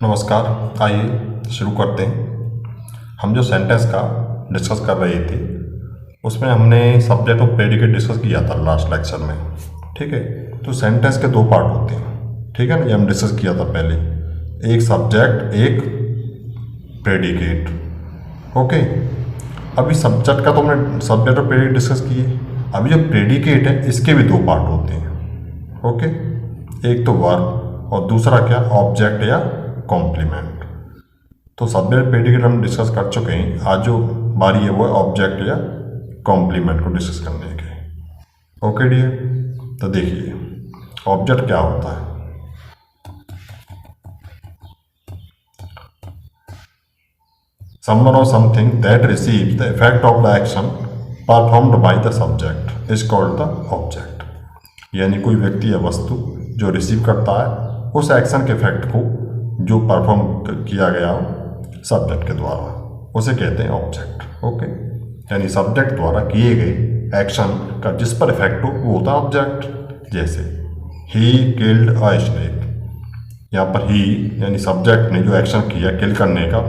नमस्कार। आइए शुरू करते हैं। हम जो सेंटेंस का डिस्कस कर रहे थे उसमें हमने सब्जेक्ट और प्रेडिकेट डिस्कस किया था लास्ट लेक्चर में। ठीक है, तो सेंटेंस के दो पार्ट होते हैं। ठीक है ना, ये हम डिस्कस किया था पहले, एक सब्जेक्ट एक प्रेडिकेट। ओके, अभी सब्जेक्ट का तो हमने सब्जेक्ट और प्रेडिकेट डिस्कस किए। अभी जो प्रेडिकेट है इसके भी दो पार्ट होते हैं। ओके, एक तो वर्ब और दूसरा क्या, ऑब्जेक्ट या कॉम्प्लीमेंट। तो सब्जेक्ट प्रेडिकेट हम डिस्कस कर चुके हैं। आज जो बारी है वो है ऑब्जेक्ट या कॉम्प्लीमेंट को डिस्कस करने के। ओके डियर, तो देखिए ऑब्जेक्ट क्या होता है। Someone or something that receives the effect of the action performed by the subject is called the object। यानी कोई व्यक्ति या वस्तु जो रिसीव करता है उस एक्शन के इफेक्ट को जो परफॉर्म किया गया हो सब्जेक्ट के द्वारा, उसे कहते हैं ऑब्जेक्ट। ओके, यानी सब्जेक्ट द्वारा किए गए एक्शन का जिस पर इफेक्ट हो वो होता है ऑब्जेक्ट। जैसे ही किल्ड अ स्नेक, यहाँ पर ही यानी सब्जेक्ट ने जो एक्शन किया किल करने का,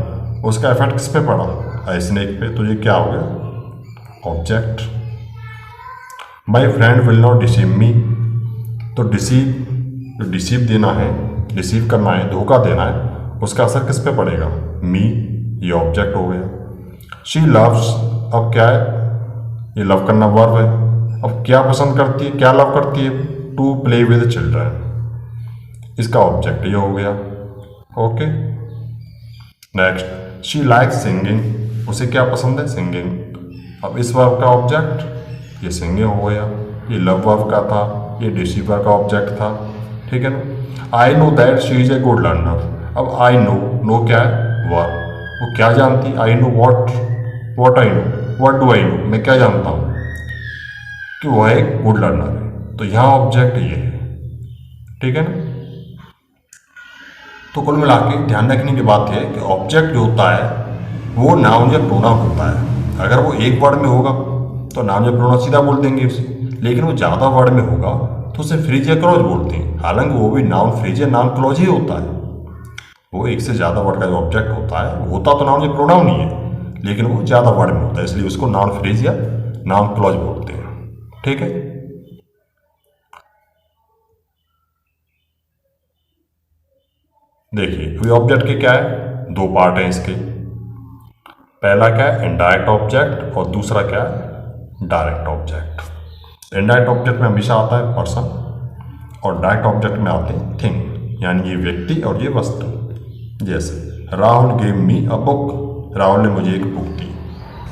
उसका इफेक्ट किस पे पड़ा, अ स्नेक पे, तो ये क्या हो गया, object. My friend will not deceive me, तो डिसीव देना है, रिसीव करना है, धोखा देना है, उसका असर किस पे पड़ेगा, मी, ये ऑब्जेक्ट हो गया। शी लव्स, अब क्या है, ये लव करना वर्ब है। अब क्या पसंद करती है, क्या लव करती है, टू प्ले विद चिल्ड्रन, इसका ऑब्जेक्ट ये हो गया। Okay, next she likes singing, उसे क्या पसंद है, सिंगिंग। अब इस वर्ब का ऑब्जेक्ट ये सिंगिंग हो गया, ये लव वर्ब का था, ये डिसीवर का ऑब्जेक्ट था। ठीक है ना। I know that she is a good learner, अब आई नो क्या है, वर्ब, वो क्या जानती है, I know what I know, what do I know, मैं क्या जानता हूँ कि वह एक गुड लर्नर है, तो यहाँ ऑब्जेक्ट ये है। ठीक है ना। तो कुल मिला के ध्यान रखने की बात यह है कि ऑब्जेक्ट जो होता है वो नाउन या प्रोनाउन होता है। अगर वो एक वर्ड में होगा तो नाउन या प्रोनाउन सीधा बोल देंगे उसे, लेकिन वो ज़्यादा वर्ड में होगा तो उसे फ्रेज या क्लॉज बोलते हैं। हालांकि वो भी नाउन फ्रेज या नाउन क्लॉज ही होता है। वो एक से ज़्यादा वर्ड का जो ऑब्जेक्ट होता है वो होता तो नाउन या प्रोनाउन ही है, लेकिन वो ज़्यादा वर्ड में होता है, इसलिए उसको नाउन फ्रेज या नाउन क्लॉज बोलते हैं। ठीक है। देखिए अभी ऑब्जेक्ट के क्या है, दो पार्ट हैं इसके। पहला क्या है, इनडायरेक्ट ऑब्जेक्ट, और दूसरा क्या है, डायरेक्ट ऑब्जेक्ट। इनडायरेक्ट ऑब्जेक्ट में हमेशा आता है पर्सन, और डायरेक्ट ऑब्जेक्ट में आते हैं थिंग, यानी ये व्यक्ति और ये वस्तु। जैसे Rahul gave me a book, Rahul ने मुझे एक बुक दी,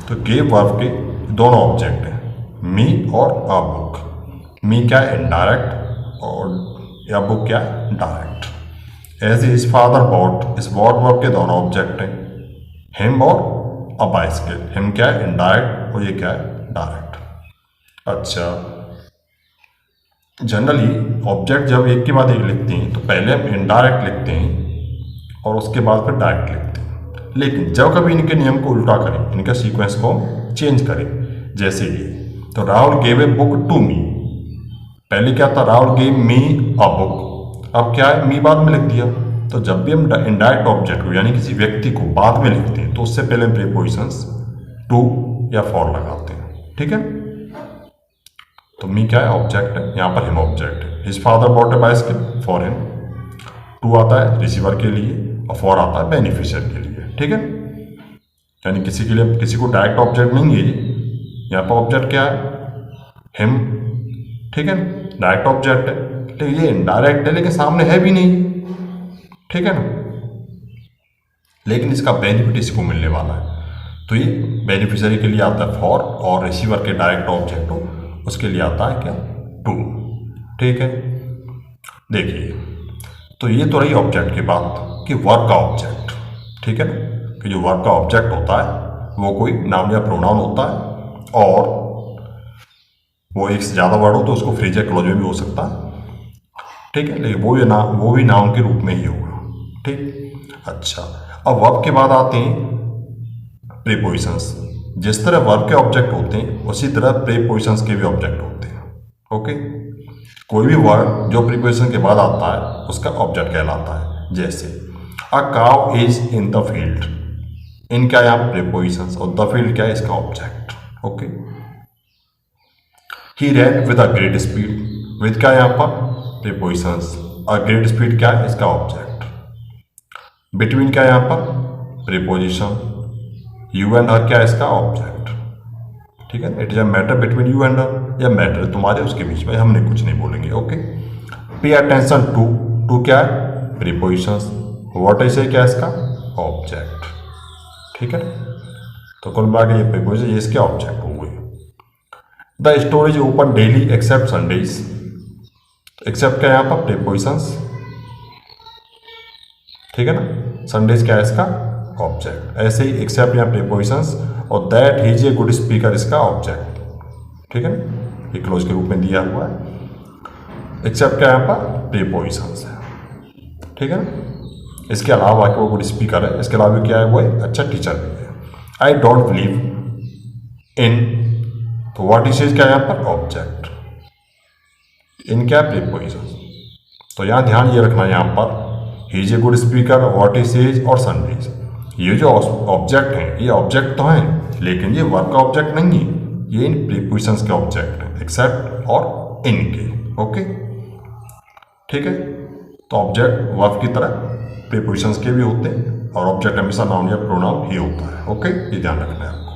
तो गेव वर्ब के दोनों ऑब्जेक्ट हैं, मी और अ बुक। मी क्या है, इनडायरेक्ट, और अ बुक क्या है, direct. As his father bought, इस बॉट वर्ब के दोनों ऑब्जेक्ट हैं, हिम और अ बाइसिकल। हिम क्या है, इनडायरेक्ट, और ये क्या है, डायरेक्ट। अच्छा, जनरली ऑब्जेक्ट जब एक के बाद एक लिखते हैं तो पहले हम इनडायरेक्ट लिखते हैं और उसके बाद फिर डायरेक्ट लिखते हैं। लेकिन जब कभी इनके नियम को उल्टा करें, इनके सीक्वेंस को चेंज करें, जैसे ये, तो Rahul gave a book to me, पहले क्या था, Rahul gave me a book, अब क्या है, मी बाद में लिख दिया। तो जब भी हम इनडायरेक्ट ऑब्जेक्ट को यानी किसी व्यक्ति को बाद में लिखते हैं तो उससे पहले प्रीपोजिशंस टू या फॉर लगाते हैं। ठीक है। तो मी क्या है, ऑब्जेक्ट है, यहाँ पर हिम ऑब्जेक्ट है। His father bought a bicycle, for him. To आता है रिसीवर के लिए और फॉर आता है बेनिफिशियर के लिए। ठीक है। यानी किसी के लिए, किसी को डायरेक्ट ऑब्जेक्ट नहीं है, यहाँ पर ऑब्जेक्ट क्या है, हिम। ठीक है, डायरेक्ट ऑब्जेक्ट है, लेकिन ये इनडायरेक्ट है, लेकिन सामने है भी नहीं। ठीक है ना, लेकिन इसका बेनिफिट इसको मिलने वाला है, तो ये बेनिफिशियरी के लिए आता है फॉर, और रिसीवर के डायरेक्ट ऑब्जेक्ट हो उसके लिए आता है क्या, टू। ठीक है। देखिए, तो ये तो रही ऑब्जेक्ट की बात कि वर्ब का ऑब्जेक्ट। ठीक है ना, कि जो वर्ब का ऑब्जेक्ट होता है वो कोई नाउन या प्रोनाउन होता है, और वो एक से ज़्यादा वर्ड हो तो उसको फ्रेज या क्लॉज में भी हो सकता है। ठीक है, लेकिन वो भी नाउन के रूप में ही होगा। ठीक। अच्छा, अब वर्ब के बाद आते हैं प्रीपोजिशंस। जिस तरह वर्ब के ऑब्जेक्ट होते हैं उसी तरह प्रीपोजिशंस के भी ऑब्जेक्ट होते हैं। ओके, कोई भी वर्ड जो प्रीपोजिशन के बाद आता है उसका ऑब्जेक्ट कहलाता है। जैसे a cow is in the field, in क्या है यहाँ प्रीपोजिशंस और द फील्ड क्या है इसका object. Okay, he ran with a great speed, with क्या है यहाँ पर प्रीपोजिशंस, अ ग्रेट स्पीड क्या है इसका ऑब्जेक्ट। बिटवीन क्या है यहाँ पर प्रीपोजिशन, यू एंड हर क्या है इसका ऑब्जेक्ट। ठीक है, it is a matter between you and her, या मैटर तुम्हारे उसके बीच में, हमने कुछ नहीं बोलेंगे। Okay, pay attention to, to क्या है प्रीपोजिशंस, व्हाट इज क्या है इसका ऑब्जेक्ट। ठीक है, तो कुल मिला के ये प्रीपोजिशन ये इसके ऑब्जेक्ट हो गए। The store is open daily except Sundays, except क्या है यहाँ पर प्रीपोजिशंस। ठीक है ना, संडेज क्या है इसका ऑब्जेक्ट। ऐसे ही एक्सेप्ट यहाँ प्रीपोजिशंस और that he is a good speaker इसका ऑब्जेक्ट। ठीक है ना, ये क्लोज के रूप में दिया हुआ है। एक्सेप्ट क्या यहाँ पर प्रीपोजिशंस है। ठीक है ना, इसके अलावा कि वो गुड स्पीकर है, इसके अलावा क्या है वो एक अच्छा टीचर भी है। आई डोंट बिलीव इन, तो व्हाट इज क्या है यहाँ पर ऑब्जेक्ट, इन क्या प्रीपोजिशन। तो यहाँ ध्यान ये रखना है यहाँ पर he is a good speaker, what is as और संडेज, ये जो ऑब्जेक्ट हैं ये ऑब्जेक्ट तो हैं लेकिन ये वर्ब का ऑब्जेक्ट नहीं है, ये इन प्रीपोजिशंस के ऑब्जेक्ट हैं, एक्सेप्ट और इन के। ओके, ठीक है, तो ऑब्जेक्ट वर्ब की तरह प्रीपोजिशंस के भी होते हैं और ऑब्जेक्ट हमेशा नाउन या प्रोनाउन ही होता है। ओके, ये ध्यान रखना है आपको।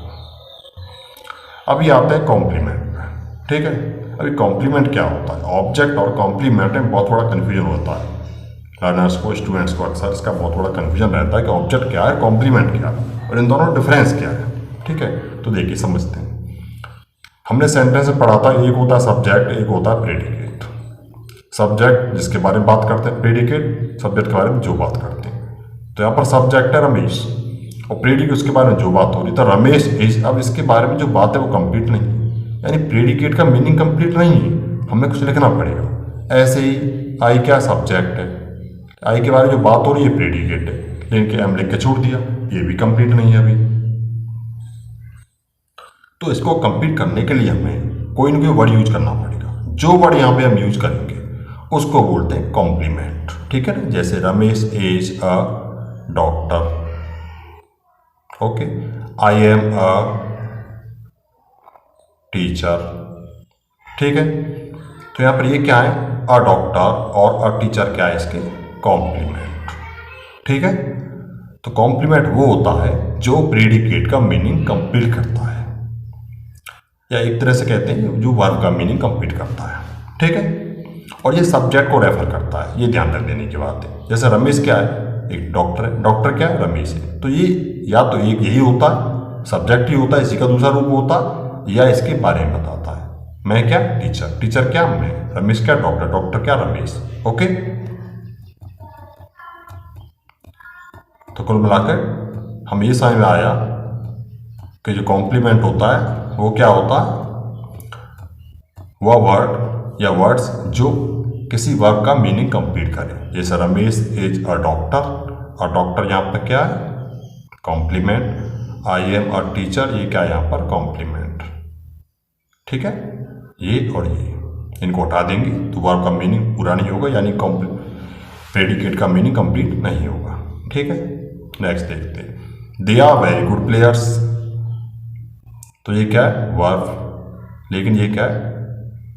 अभी आते हैं कॉम्प्लीमेंट में। ठीक है, अभी कॉम्प्लीमेंट क्या होता है, ऑब्जेक्ट और कॉम्प्लीमेंट में बहुत बड़ा कन्फ्यूजन होता है लर्नर्स को, स्टूडेंट्स को अक्सर इसका बहुत बड़ा कन्फ्यूजन रहता है कि ऑब्जेक्ट क्या है, कॉम्प्लीमेंट क्या है और इन दोनों डिफरेंस क्या है। ठीक है, तो देखिए समझते हैं। हमने सेंटेंस में पढ़ा था एक होता है सब्जेक्ट, एक होता है प्रेडिकेट। सब्जेक्ट जिसके बारे में बात करते हैं, प्रेडिकेट सब्जेक्ट के बारे में जो बात करते हैं। तो यहाँ पर सब्जेक्ट है रमेश और प्रेडिकेट उसके बारे में जो बात हो रही, तो रमेश इज, अब इसके बारे में जो बात है वो कंप्लीट नहीं है, यानी प्रेडिकेट का मीनिंग कंप्लीट नहीं है, हमें कुछ लिखना पड़ेगा। ऐसे ही आई क्या सब्जेक्ट है, आई के बारे में जो बात हो रही है प्रेडिकेट है, लेकिन के एम लिख के छोड़ दिया, ये भी कंप्लीट नहीं है अभी। तो इसको कंप्लीट करने के लिए हमें कोई ना कोई वर्ड यूज करना पड़ेगा। जो वर्ड यहाँ पे हम यूज करेंगे उसको बोलते हैं कॉम्प्लीमेंट। ठीक है ना, जैसे Ramesh is a doctor. Okay, I am a teacher. ठीक है, तो यहाँ पर ये क्या है, अ डॉक्टर और अ टीचर क्या है इसके कॉम्प्लीमेंट। ठीक है, तो कॉम्प्लीमेंट वो होता है जो प्रेडिकेट का मीनिंग कंप्लीट करता है, या एक तरह से कहते हैं जो वर्ब का मीनिंग कंप्लीट करता है। ठीक है, और ये सब्जेक्ट को रेफर करता है, ये ध्यान रख देने की बात है। जैसे रमेश क्या है, एक डॉक्टर है, डॉक्टर क्या है रमेश है, तो ये या तो एक यही होता है सब्जेक्ट ही होता है, इसी का दूसरा रूप होता है, या इसके बारे में बताता है। मैं क्या टीचर, टीचर क्या मैं, रमेश क्या डॉक्टर, डॉक्टर क्या रमेश। ओके, तो कुल मिलाकर हम ये समझ में आया कि जो कॉम्प्लीमेंट होता है वो क्या होता है, वह वर्ड या वर्ड्स जो किसी वर्ब का मीनिंग कंप्लीट करें। जैसे रमेश इज अ डॉक्टर यहाँ पर क्या है complement, I am a teacher ये क्या है यहाँ पर कॉम्प्लीमेंट। ठीक है, ये और ये इनको हटा देंगे तो वर्ब का मीनिंग पूरा नहीं होगा, यानी प्रेडिकेट का मीनिंग कंप्लीट नहीं होगा। ठीक है, नेक्स्ट देखते हैं। They are very good players, तो ये क्या है वर्ब, लेकिन ये क्या है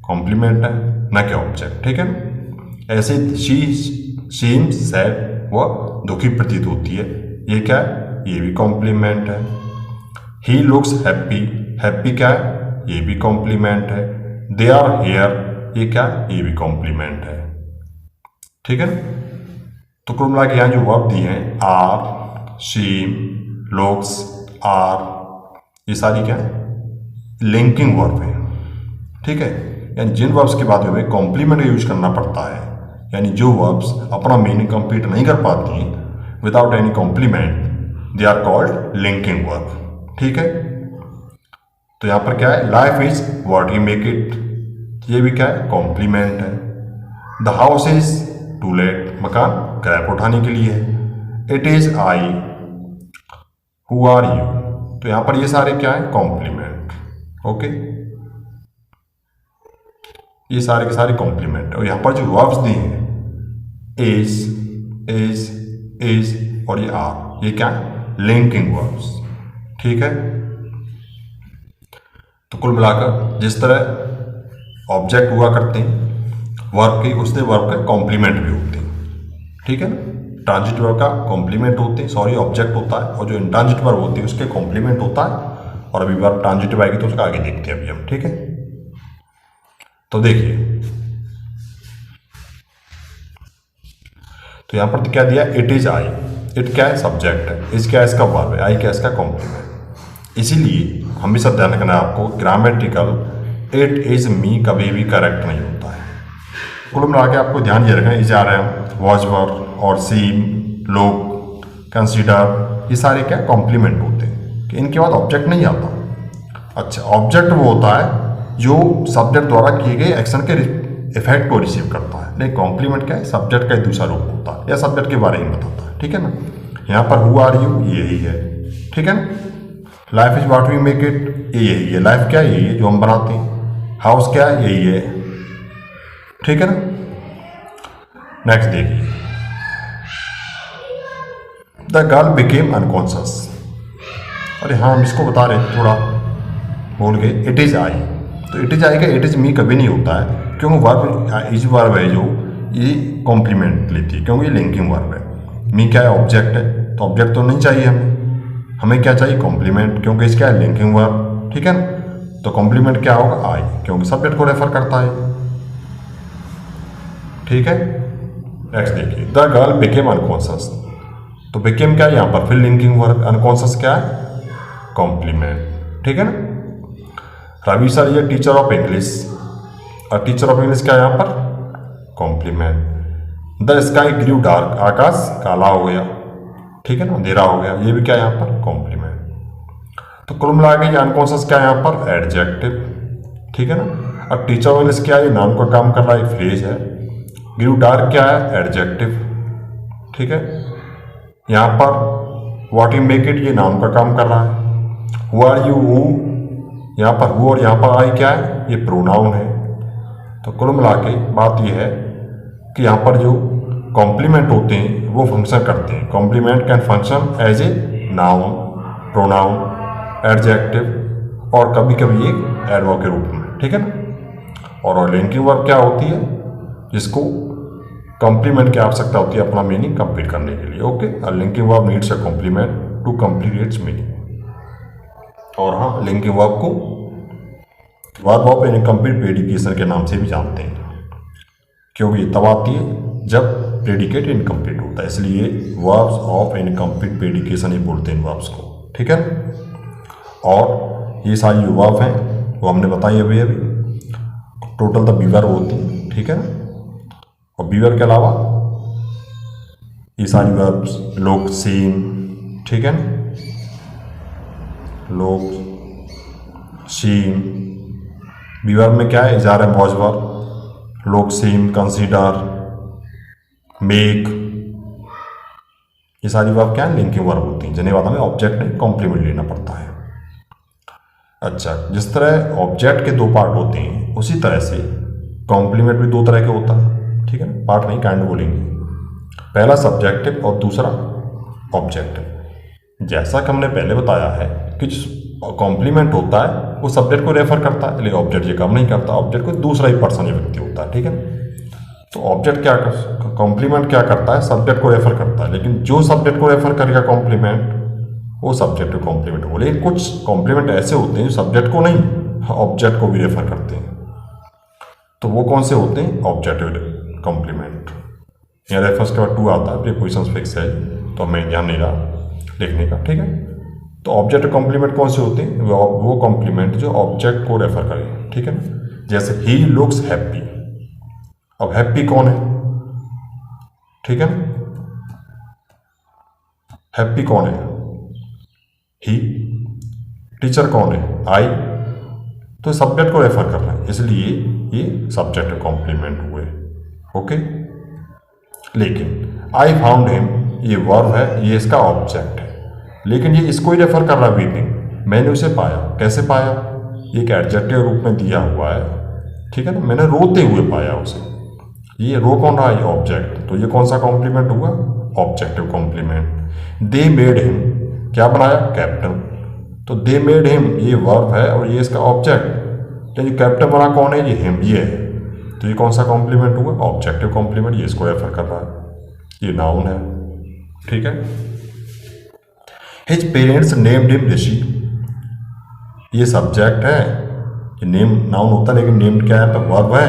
कॉम्प्लीमेंट है ना क्या ऑब्जेक्ट। ठीक है, ऐसे शी सीम्स सैड, वह दुखी प्रतीत होती है, ये क्या है ये भी कॉम्प्लीमेंट है। ही लुक्स हैप्पी, हैप्पी क्या है ये भी कॉम्प्लीमेंट है। दे आर हेयर, ये क्या है ये भी कॉम्प्लीमेंट है। ठीक है, तो कुल मिला के यहाँ जो वर्ब दिए हैं आर, सीम, लुक्स, आर, ये सारी क्या है लिंकिंग वर्ब है। ठीक है, यानी जिन वर्ब्स के बाद में कॉम्प्लीमेंट यूज करना पड़ता है, यानी जो वर्ब्स अपना मीनिंग कंप्लीट नहीं कर पाती हैं without any complement, they are called linking verb. ठीक है, तो यहाँ पर क्या है life is what you make it, ये भी क्या है कॉम्प्लीमेंट है। The house is to let, मकान किराए पर उठाने के लिए है। It is I, who are you, तो यहाँ पर ये सारे क्या है कॉम्प्लीमेंट। ओके, ये सारे के सारे कॉम्प्लीमेंट। और यहाँ पर जो वर्ब्स दिए हैं इज, इज और ये आर, ये क्या है, लिंकिंग वर्ब्स। ठीक है, तो कुल मिलाकर जिस तरह ऑब्जेक्ट हुआ करते हैं वर्ब के, उससे वर्ब का कॉम्प्लीमेंट भी होते हैं। ठीक है ना, ट्रांजिटिव वर्ब का कॉम्प्लीमेंट होते हैं, सॉरी ऑब्जेक्ट होता है, और जो इंट्रांजिटिव वर्ब होती है उसके कॉम्प्लीमेंट होता है। और अभी वर्ब ट्रांजिटिव आएगी तो उसका आगे देखते हैं अभी हम। ठीक है, तो देखिए, तो यहां पर तो क्या दिया, इट इज आई। इट क्या है, सब्जेक्ट है, इज क्या है, इसका वर्ब है, आई क्या है, इसका कॉम्प्लीमेंट। इसीलिए हमेशा ध्यान रखना है आपको, ग्रामेटिकल इट इज मी कभी भी करेक्ट नहीं होता है। कुल मिला के आपको ध्यान ये रखना है, इज आ रहे हैं, वॉच वर और सीम, लोग, कंसीडर, ये सारे क्या कॉम्प्लीमेंट होते हैं कि इनके बाद ऑब्जेक्ट नहीं आता। अच्छा, ऑब्जेक्ट वो होता है जो सब्जेक्ट द्वारा किए गए एक्शन के इफेक्ट को रिसीव करता है, लेकिन कॉम्प्लीमेंट क्या है, सब्जेक्ट का एक दूसरा रूप होता है या सब्जेक्ट के बारे में बताता है। ठीक है ना, यहाँ पर हु आर यू यही है। ठीक है ना, life is what we make it, ये यही है, लाइफ क्या है, यही है जो हम बनाते हैं, हाउस क्या है, यही है। ठीक है ना, नेक्स्ट देखिए, द गर्ल बिकेम अनकॉन्शियस। अरे हाँ, हम इसको बता रहे थे, थोड़ा भूल गए, इट इज आई। तो इट इज आई का इट इज मी कभी नहीं होता है, क्योंकि वर्ब इज वर्ब है जो ये कॉम्प्लीमेंट लेती है, क्योंकि ये लिंकिंग वर्ब है। मी क्या है, ऑब्जेक्ट है, तो ऑब्जेक्ट तो नहीं चाहिए हमें क्या चाहिए, कॉम्प्लीमेंट, क्योंकि इसका है लिंकिंग वर्ब। ठीक है ना, तो कॉम्प्लीमेंट क्या होगा, आई, क्योंकि सब्जेक्ट को रेफर करता है। ठीक है, नेक्स्ट देखिए, द गर्ल बिकेम अनकॉन्शियस। तो बिकेम क्या है, यहाँ पर फिर लिंकिंग वर्ब, अनकॉन्शियस क्या है, कॉम्प्लीमेंट। ठीक है ना, रवि सर ये टीचर ऑफ इंग्लिश, और टीचर ऑफ इंग्लिश क्या है यहाँ पर, complement. The sky grew dark, आकाश काला हो गया। ठीक है ना, अंधेरा हो गया, ये भी क्या है यहाँ पर, कॉम्प्लीमेंट। तो कुल मिला के ये अनकॉन्शियस क्या है यहाँ पर, एडजेक्टिव। ठीक है ना, अब टीचर ऑफ इंग्लिश क्या है, ये नाम का काम कर रहा है, फ्रेज है। ग्रू डार्क क्या है, एडजेक्टिव। ठीक है, यहाँ पर व्हाट यू मेक इट, ये नाम का काम कर रहा है। हु आर यू, हु, यहाँ पर हु और यहाँ पर आई क्या है, ये प्रोनाउन है। तो कुल मिला के बात यह है कि यहाँ पर जो कॉम्प्लीमेंट होते हैं वो फंक्शन करते हैं। Complement can function as a noun, pronoun, adjective और कभी कभी एक एडवर्ब के रूप में। ठीक है ना, और लिंकिंग वर्ब क्या होती है, जिसको कॉम्प्लीमेंट की आवश्यकता होती है अपना मीनिंग कंप्लीट करने के लिए। Okay, linking verb needs a complement to complete its meaning. और हाँ, लिंकिंग वर्ब को वर्ब ऑफ इनकम्प्लीट प्रेडिकेशन के नाम से भी जानते हैं, क्योंकि तब आती है जब प्रेडिकेट इनकम्प्लीट होता है, इसलिए वर्ब्स ऑफ इनकम्प्लीट प्रेडिकेशन ही बोलते हैं वर्ब्स को। ठीक है, और ये सारी जो वर्ब हैं वो हमने बताई अभी टोटल तो बीवर होती हैं। ठीक है ना, और बीवर के अलावा ये सारी वर्ब्स, लोग, सेम। ठीक है ना, लोग, सेम, बीवर में क्या है, इजार है, वॉज वर्ब, लोग, सेम, कंसीडर, मेक, ये सारी वर्ब क्या है, लिंकिंग वर्ब होती हैं, जिन्हें बाद हमें ऑब्जेक्ट नहीं कॉम्प्लीमेंट लेना पड़ता है। अच्छा, जिस तरह ऑब्जेक्ट के दो पार्ट होते हैं उसी तरह से कॉम्प्लीमेंट भी दो तरह के होता है। ठीक है, पार्ट नहीं, काइंड बोलेंगे, पहला सब्जेक्टिव और दूसरा ऑब्जेक्टिव। जैसा कि हमने पहले बताया है कि जो कॉम्प्लीमेंट होता है वो सब्जेक्ट को रेफर करता है, लेकिन ऑब्जेक्ट ये काम नहीं करता, ऑब्जेक्ट को दूसरा ही पर्सन या व्यक्ति होता है। ठीक है, तो ऑब्जेक्ट क्या कर, कॉम्प्लीमेंट क्या करता है, सब्जेक्ट को रेफर करता है, लेकिन जो सब्जेक्ट को रेफर करेगा कॉम्प्लीमेंट वो सब्जेक्ट को कॉम्प्लीमेंट हो। लेकिन कुछ कॉम्प्लीमेंट ऐसे होते हैं जो सब्जेक्ट को नहीं ऑब्जेक्ट को भी रेफर करते हैं, तो वो कौन से होते हैं, ऑब्जेक्टिव कॉम्प्लीमेंट। यहाँ रेफरेंस के बाद टू आता है, प्रीपोजिशन फिक्स है तो हमें ध्यान नहीं रहा लिखने का। ठीक है, तो ऑब्जेक्टिव कॉम्प्लीमेंट कौन से होते हैं, वो कॉम्प्लीमेंट जो ऑब्जेक्ट को रेफर करें। ठीक है ना, जैसे ही लुक्स हैप्पी, अब हैप्पी कौन है, ठीक है ना, हैप्पी कौन है, ही, टीचर कौन है, आई, तो सब्जेक्ट को रेफर कर रहा है, इसलिए ये सब्जेक्ट कॉम्प्लीमेंट हुए। ओके, लेकिन आई फाउंड हिम ये वर्ब है, ये इसका ऑब्जेक्ट है, लेकिन ये इसको ही रेफर कर रहा है, वीपिंग, मैंने उसे पाया, कैसे पाया, एक एडजेक्टिव रूप में दिया हुआ है। ठीक है ना, मैंने रोते हुए पाया उसे, ये रो कौन रहा है, ये ऑब्जेक्ट, तो ये कौन सा कॉम्प्लीमेंट हुआ, objective complement. They made him, क्या बनाया, कैप्टन। तो दे मेड हिम ये वर्ब है और ये इसका ऑब्जेक्ट। तो ये कैप्टन बना कौन है, ये हिम, ये है। तो ये कौन सा कॉम्प्लीमेंट हुआ, ऑब्जेक्टिव कॉम्प्लीमेंट, ये इसको रेफर कर रहा है, ये नाउन है। ठीक है। हिज पेरेंट्स नेम्ड हिम ऋषि, ये सब्जेक्ट है, ये नेम नाउन होता है लेकिन नेम्ड क्या है, तो वर्ब है,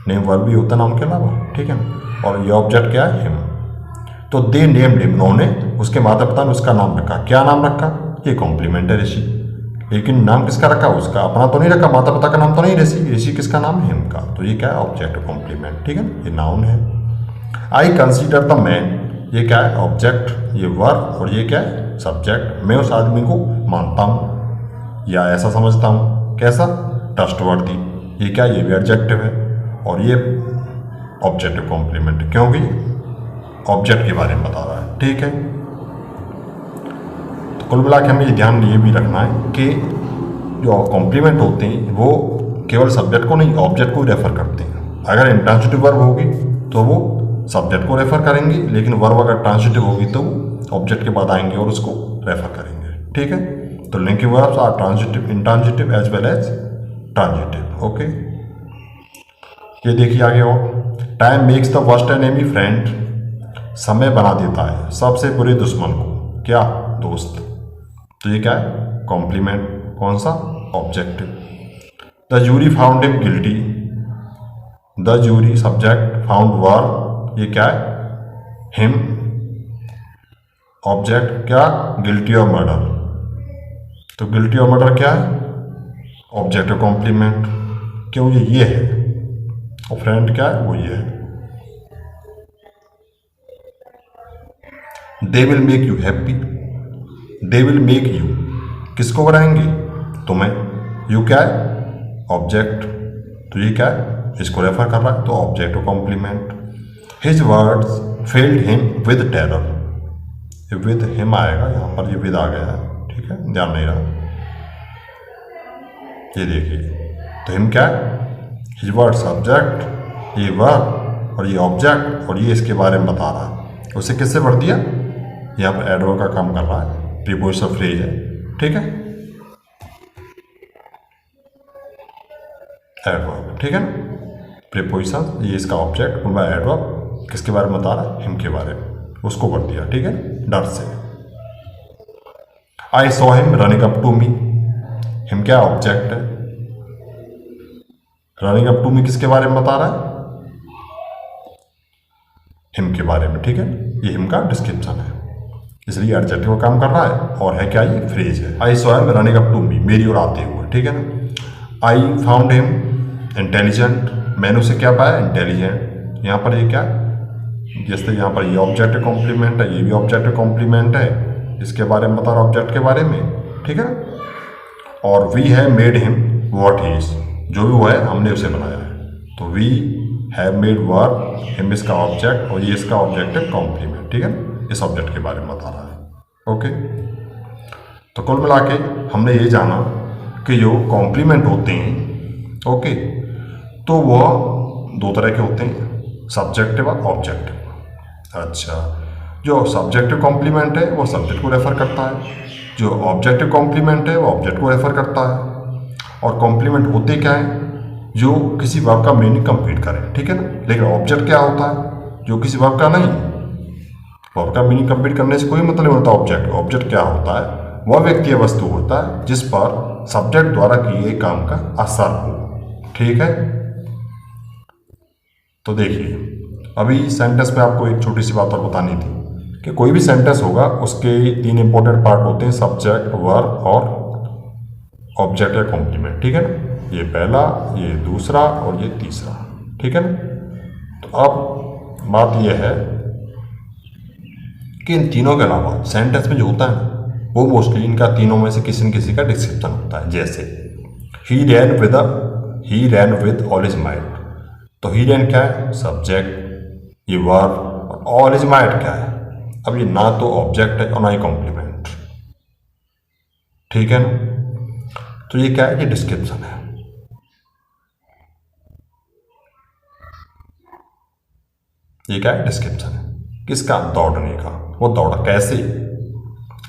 नेम वर्ब भी होता है नाउन के अलावा। ठीक है ना। और ये ऑब्जेक्ट क्या है, हिम। तो दे नेम्ड हिम, उन्होंने, उसके माता पिता ने उसका नाम रखा। क्या नाम रखा, ये कॉम्प्लीमेंट है ऋषि। लेकिन नाम किसका रखा, उसका, अपना तो नहीं रखा, माता पिता का नाम तो नहीं ऋषि, ऋषि किसका नाम, हिम का। तो ये क्या है, ऑब्जेक्टिव कॉम्प्लीमेंट। ठीक है, ये नाउन है। आई कंसीडर द मैन, ये क्या है, ऑब्जेक्ट, ये वर्ब, और ये क्या है, सब्जेक्ट। मैं उस आदमी को मानता हूँ या ऐसा समझता हूँ, कैसा, ट्रस्टवर्दी। ये क्या, ये भी एडजेक्टिव है और ये ऑब्जेक्टिव कॉम्प्लीमेंट, क्योंकि ऑब्जेक्ट के बारे में बता रहा है। ठीक है। तो कुल मिला के हमें ये ध्यान ये भी रखना है कि जो कॉम्प्लीमेंट होते हैं वो केवल सब्जेक्ट को नहीं, ऑब्जेक्ट को रेफर करते हैं। अगर इंट्रांसिटिव वर्ब होगी तो वो सब्जेक्ट को रेफर करेंगे, लेकिन वर्ब अगर ट्रांसिटिव होगी तो वो ऑब्जेक्ट के बाद आएंगे और उसको रेफर करेंगे। ठीक है। तो linking verbs are transitive, intransitive as well as transitive. Okay. ये देखिए आगे और, time makes the worst enemy friend, समय बना देता है सबसे बुरे दुश्मन को, क्या, दोस्त। तो ये क्या है, कॉम्प्लीमेंट, कौन सा, objective. The jury found him guilty, the jury subject, found verb, ये क्या है, हिम, ऑब्जेक्ट, क्या, गिल्टी ऑफ मर्डर। तो गिल्टी ऑफ मर्डर क्या है, ऑब्जेक्टिव कॉम्प्लीमेंट, क्यों, ये है, और फ्रेंड क्या है, वो ये है। They will make you happy, they will make you, किसको बनाएंगे, तुम्हें। यू क्या है, ऑब्जेक्ट, तो ये क्या है, इसको रेफर कर रहा है, तो objective complement. His words filled him with terror, ये विद हिम आएगा, यहाँ पर ये विद आ गया है। ठीक है, ध्यान नहीं रहा, ये देखिए। तो हिम क्या है, हिज वर्ड सब्जेक्ट, ये वर्ब और ये ऑब्जेक्ट, और ये इसके बारे में बता रहा है। उसे किससे भर दिया, यहाँ पर एडवर्ब का काम कर रहा है, प्रीपोजिशनल फ्रेज है। ठीक है, एडवर्ब। ठीक है ना, प्रीपोजिशन, ये इसका ऑब्जेक्ट, उनका एडवर्ब किसके बारे में बता रहा है, हिम के बारे में, उसको भर दिया। ठीक है, डर से। I saw him running up to me, him क्या ऑब्जेक्ट है, रनिंग अप टू मी किसके बारे में बता रहा है, हिम के बारे में। ठीक है, ये हिम का डिस्क्रिप्शन है, इसलिए एडजेक्टिव का काम कर रहा है, और है क्या, ये फ्रेज है। I saw him running up to me, मेरी ओर आते हुए। ठीक है ना। आई फाउंड हिम इंटेलिजेंट, मैंने उसे क्या पाया, इंटेलिजेंट। यहाँ पर ये क्या, जैसे यहाँ पर ये ऑब्जेक्टिव कॉम्प्लीमेंट है, ये भी ऑब्जेक्टिव कॉम्प्लीमेंट है, इसके बारे में बता रहा ऑब्जेक्ट के बारे में। ठीक है ना। और we have made him what he is, जो भी वो है हमने उसे बनाया है, तो we have made verb, him इसका ऑब्जेक्ट, और ये इसका ऑब्जेक्टिव कॉम्प्लीमेंट। ठीक है, इस ऑब्जेक्ट के बारे में बता रहा है। ओके। तो कुल मिला के हमने ये जाना कि जो कॉम्प्लीमेंट होते हैं, ओके, तो वह दो तरह के होते हैं, सब्जेक्टिव और ऑब्जेक्टिव। अच्छा, जो सब्जेक्टिव कॉम्प्लीमेंट है वो सब्जेक्ट को रेफर करता है, जो ऑब्जेक्टिव कॉम्प्लीमेंट है वो ऑब्जेक्ट को रेफर करता है। और कॉम्प्लीमेंट होते क्या है, जो किसी वर्ब का मीनिंग कंप्लीट करे। ठीक है ना। लेकिन ऑब्जेक्ट क्या होता है, जो किसी वर्ब का नहीं, वर्ब का मीनिंग कंप्लीट करने से कोई मतलब नहीं होता। ऑब्जेक्ट क्या होता है, वह व्यक्ति या वस्तु होता है जिस पर सब्जेक्ट द्वारा किए गए काम का असर हो। ठीक है। तो देखिए, अभी सेंटेंस में आपको एक छोटी सी बात और बतानी थी कि कोई भी सेंटेंस होगा उसके तीन इंपॉर्टेंट पार्ट होते हैं, सब्जेक्ट, वर्ब और ऑब्जेक्ट या कॉम्प्लीमेंट। ठीक है ना। ये पहला, ये दूसरा और ये तीसरा। ठीक है ना। तो अब बात यह है कि इन तीनों के अलावा सेंटेंस में जो होता है वो मोस्टली इनका तीनों में से किसी न किसी का डिस्क्रिप्शन होता है। जैसे he ran with all his might, तो ही रैन क्या है, सब्जेक्ट, ये वर्ब, और ऑल हिज माइट क्या है, अब ये ना तो ऑब्जेक्ट है और ना ही कॉम्प्लीमेंट। ठीक है ना। तो ये क्या है, ये डिस्क्रिप्शन है। ये क्या है, डिस्क्रिप्शन है किसका? दौड़ने का। वो दौड़ा कैसे?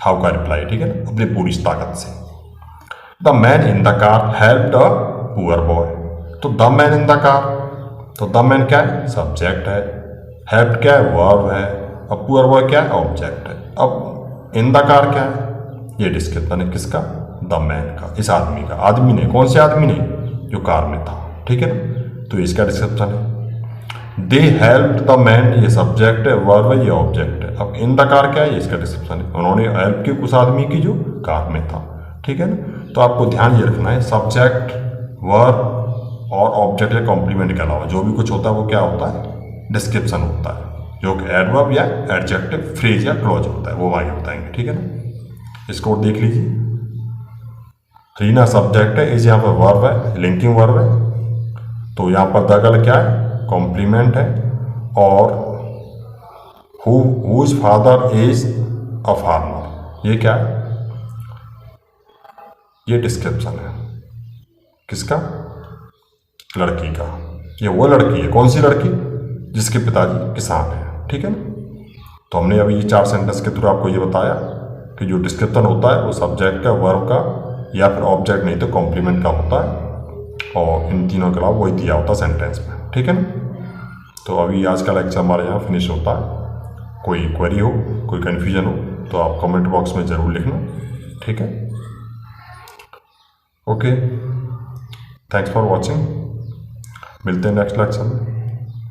हाउ का रिप्लाई, ठीक है ना, अपनी पूरी ताकत से। The man in the car helped a poor boy. तो the man in the car, तो द मैन क्या है? सब्जेक्ट है। हेल्प क्या है? वर्ब है। अब पुअर बॉय क्या है? ऑब्जेक्ट है। अब इन द कार क्या है? ये डिस्क्रिप्शन है किसका? द मैन का, इस आदमी का। आदमी ने, कौन से आदमी ने? जो कार में था, ठीक है ना। तो इसका डिस्क्रिप्शन है। दे हेल्प द मैन, ये सब्जेक्ट है, वर्ब है, ये ऑब्जेक्ट है। अब इन द कार क्या है? इसका डिस्क्रिप्शन है, उन्होंने हेल्प की उस आदमी की जो कार में था, ठीक है ना। तो आपको ध्यान ये रखना है, सब्जेक्ट, वर्ब और ऑब्जेक्ट या कॉम्प्लीमेंट के अलावा जो भी कुछ होता है वो क्या होता है? डिस्क्रिप्शन होता है, जो कि एडवर्ब या एडजेक्टिव, फ्रेज या क्लॉज होता है, वो आगे बताएंगे, ठीक है ना। इसको देख लीजिए। रीना सब्जेक्ट है, इस यहाँ पर वर्ब है, लिंकिंग वर्ब है। तो यहाँ पर दगल क्या है? कॉम्प्लीमेंट है। और whose father is a farmer, ये क्या है? ये डिस्क्रिप्शन है किसका? लड़की का। ये वो लड़की है, कौन सी लड़की? जिसके पिताजी किसान हैं, ठीक है ना। तो हमने अभी ये 4 सेंटेंस के थ्रू आपको ये बताया कि जो डिस्क्रिप्शन होता है वो सब्जेक्ट का, वर्ब का या फिर ऑब्जेक्ट नहीं तो कॉम्प्लीमेंट का होता है। और इन तीनों के अलावा वही दिया होता है सेंटेंस में, ठीक है ना। तो अभी आज का लेक्चर हमारे यहाँ फिनिश होता है। कोई क्वेरी हो, कोई कन्फ्यूजन हो तो आप कमेंट बॉक्स में ज़रूर लिखना, ठीक है। Okay, thanks for watching. मिलते हैं नेक्स्ट लेक्चर में।